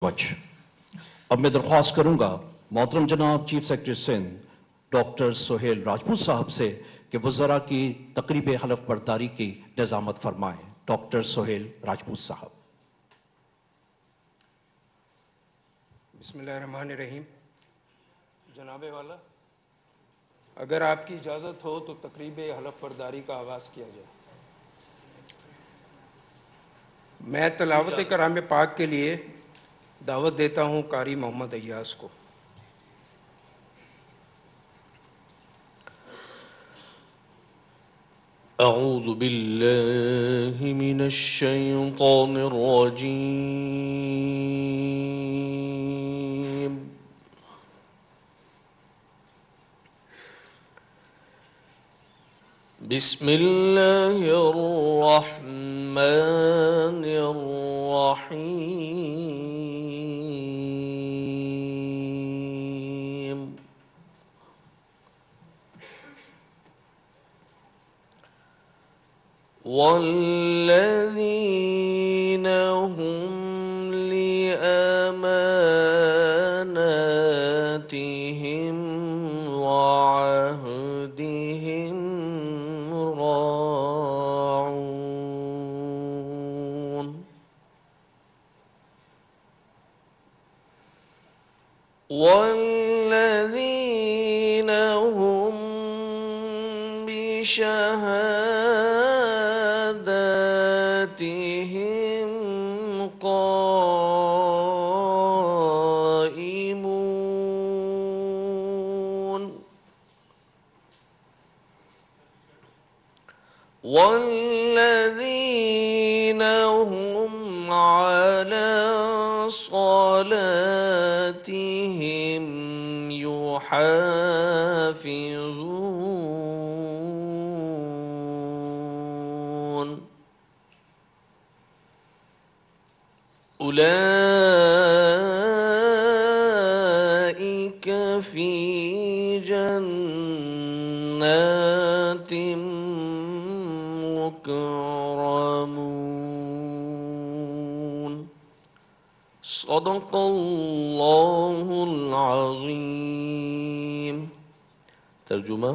اب میں درخواست کروں گا محترم جناب chief secretary Sindh doctor Sohail Rajput صاحب سے کہ وزراء کی تقریب حلف برداری کی نظامت فرمائیں۔ ڈاکٹر سہیل راجپوت صاحب۔ بسم اللہ الرحمن الرحیم۔ جناب والا، اگر آپ کی اجازت ہو تو تقریب حلف برداری کا آغاز کیا جائے۔ میں تلاوت کلام پاک کے لیے دعوت دیتا ہوں قاری محمد ایاز کو۔ اعوذ باللہ من الشیطان الرجیم۔ بسم اللہ الرحمن الرحیم۔ والذین هم لأماناتهم وعهدهم راعون۔ والذین هم بشهاداتهم قائمون۔ والذین هم على صلاتهم يحافظون۔ أولئك في جنات مكرمون۔ صدق اللہ العظیم۔ ترجمہ: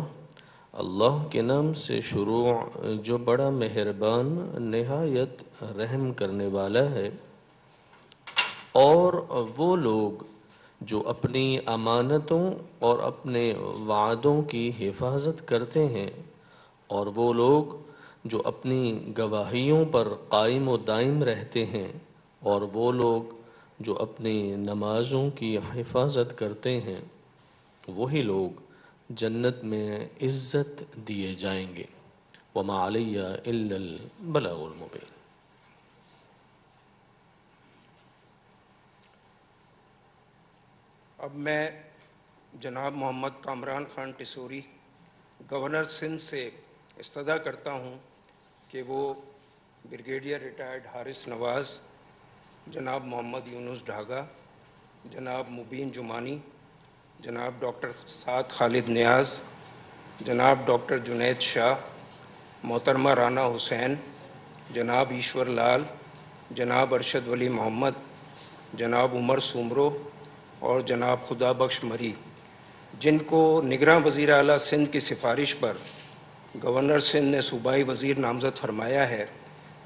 اللہ کے نام سے شروع جو بڑا مہربان نہایت رحم کرنے والا ہے۔ اور وہ لوگ جو اپنی امانتوں اور اپنے وعدوں کی حفاظت کرتے ہیں، اور وہ لوگ جو اپنی گواہیوں پر قائم و دائم رہتے ہیں، اور وہ لوگ جو اپنی نمازوں کی حفاظت کرتے ہیں، وہی لوگ جنت میں عزت دیے جائیں گے۔ وما علیہ الا البلاغ المبین۔ اب میں جناب محمد کامران خان ٹسوری گورنر سندھ سے استدعا کرتا ہوں کہ وہ بریگیڈیئر ریٹائرڈ حارث نواز، جناب محمد یونس ڈھاگا، جناب مبین جمانی، جناب ڈاکٹر سعد خالد نیاز، جناب ڈاکٹر جنید شاہ، محترمہ رانا حسین، جناب ایشور لال، جناب ارشد ولی محمد، جناب عمر سومرو اور جناب خدا بخش مری، جن کو نگراں وزیر اعلیٰ سندھ کی سفارش پر گورنر سندھ نے صوبائی وزیر نامزد فرمایا ہے،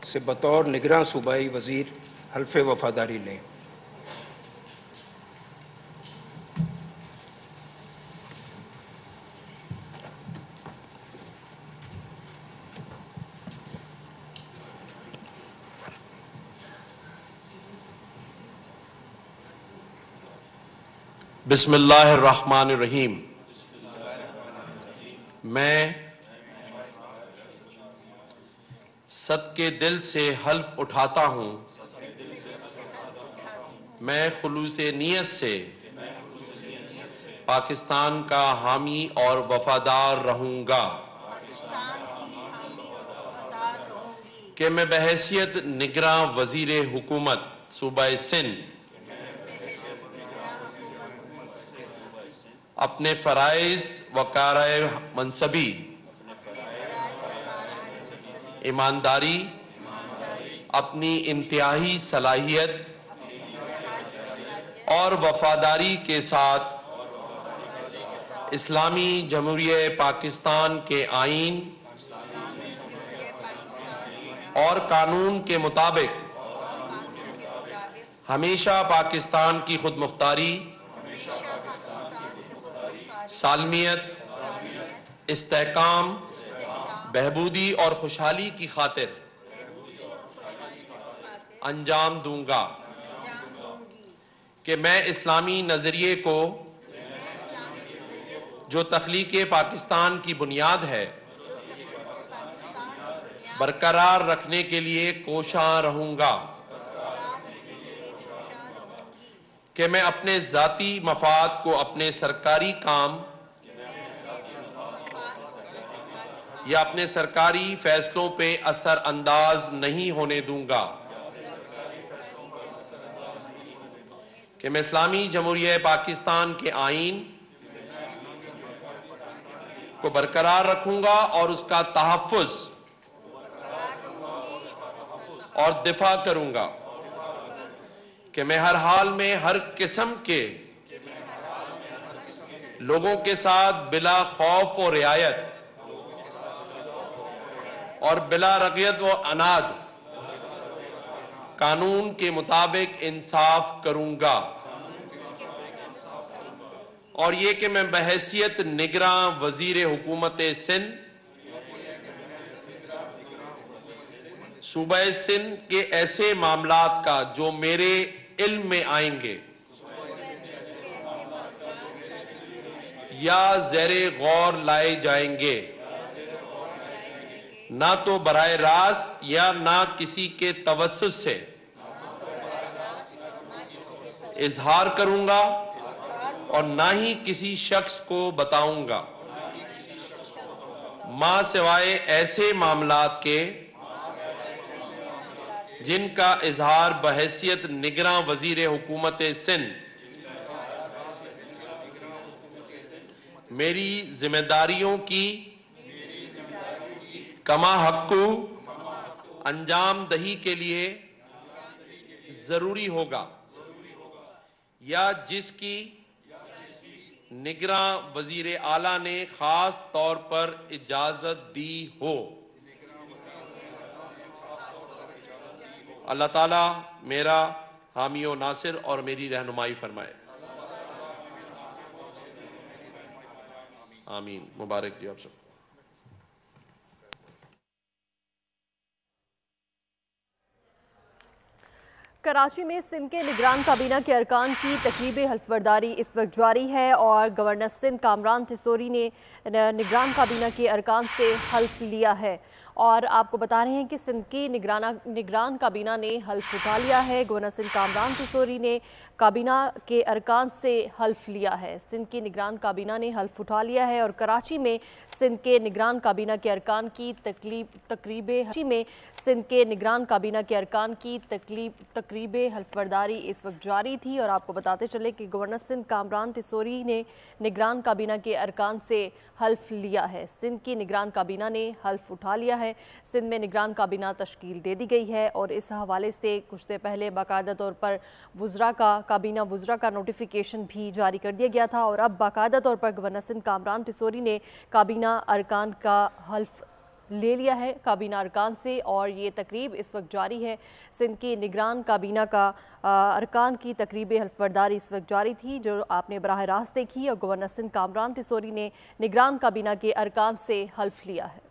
سے بطور نگراں صوبائی وزیر حلف وفاداری لیں۔ بسم اللہ الرحمن الرحیم۔ میں صدقے دل سے حلف اٹھاتا ہوں، میں خلوص نیت سے پاکستان کا حامی اور وفادار رہوں گا، کہ میں بحیثیت نگراں وزیر حکومت صوبہ سندھ اپنے فرائض و کارۂ منصبی ایمانداری، اپنی انتہائی صلاحیت اور وفاداری کے ساتھ اسلامی جمہوریہ پاکستان کے آئین اور قانون کے مطابق ہمیشہ پاکستان کی خود مختاری، سالمیت، استحکام، بہبودی اور خوشحالی کی خاطر انجام دوں گا کہ میں اسلامی نظریے کو جو تخلیق پاکستان کی بنیاد ہے برقرار رکھنے کے لیے کوشاں رہوں گا، کہ میں اپنے ذاتی مفاد کو اپنے سرکاری کام یا اپنے سرکاری فیصلوں پہ اثر انداز نہیں ہونے دوں گا، کہ میں اسلامی جمہوریہ پاکستان کے آئین کو برقرار رکھوں گا اور اس کا تحفظ اور دفاع کروں گا، کہ میں ہر حال میں ہر قسم کے لوگوں کے ساتھ بلا خوف و رعایت اور بلا رغبت و عناد قانون کے مطابق انصاف کروں گا، اور یہ کہ میں بحیثیت نگراں وزیر حکومت سندھ صوبہ سندھ کے ایسے معاملات کا جو میرے علم میں آئیں گے یا زیر غور لائے جائیں گے، نہ تو براہ راست یا نہ کسی کے توسط سے اظہار کروں گا اور نہ ہی کسی شخص کو بتاؤں گا، ماں سوائے ایسے معاملات کے جن کا اظہار بحیثیت نگراں وزیر حکومت سندھ میری ذمہ داریوں کی کما حقو انجام دہی کے لیے ضروری ہوگا، یا جس کی نگراں وزیر اعلیٰ نے خاص طور پر اجازت دی ہو۔ اللہ تعالیٰ میرا حامی و ناصر اور میری رہنمائی فرمائے، آمین۔ مبارک جی آپ سب۔ کراچی میں سندھ کے نگران کابینہ کے ارکان کی تقریب حلف برداری اس وقت جاری ہے اور گورنر سندھ کامران ٹیسوری نے نگران کابینہ کے ارکان سے حلف لیا ہے، اور آپ کو بتا رہے ہیں کہ سندھ کی نگران کابینہ نے حلف اٹھا لیا ہے۔ گورنر سندھ کامران ٹیسوری نے کابینہ کے ارکان سے حلف لیا ہے۔ سندھ کی نگران کابینہ نے حلف اٹھا لیا ہے اور کراچی میں سندھ کے نگران کابینہ کے ارکان کی تقریب حلف برداری اس وقت جاری تھی، اور آپ کو بتاتے چلے کہ گورنر سندھ کامران ٹیسوری نے نگران کابینہ کے ارکان سے حلف لیا ہے۔ سندھ کی نگران کابینہ نے حلف اٹھا لیا ہے۔ سندھ میں نگران کابینہ تشکیل دے دی گئی ہے، اور اس حوالے سے کچھ دیر پہلے باقاعدہ طور پر کابینہ وزراء کا نوٹیفیکیشن بھی جاری کر دیا گیا تھا، اور اب باقاعدہ طور پر گورنر سندھ کامران ٹیسوری نے کابینہ ارکان کا حلف لے لیا ہے کابینہ ارکان سے، اور یہ تقریب اس وقت جاری ہے۔ سندھ کی نگران کابینہ کا ارکان کی تقریب حلف برداری اس وقت جاری تھی، جو آپ نے براہ راست دیکھی، اور گورنر سندھ کامران ٹیسوری نے نگران کابینہ کے ارکان سے حلف لیا ہے۔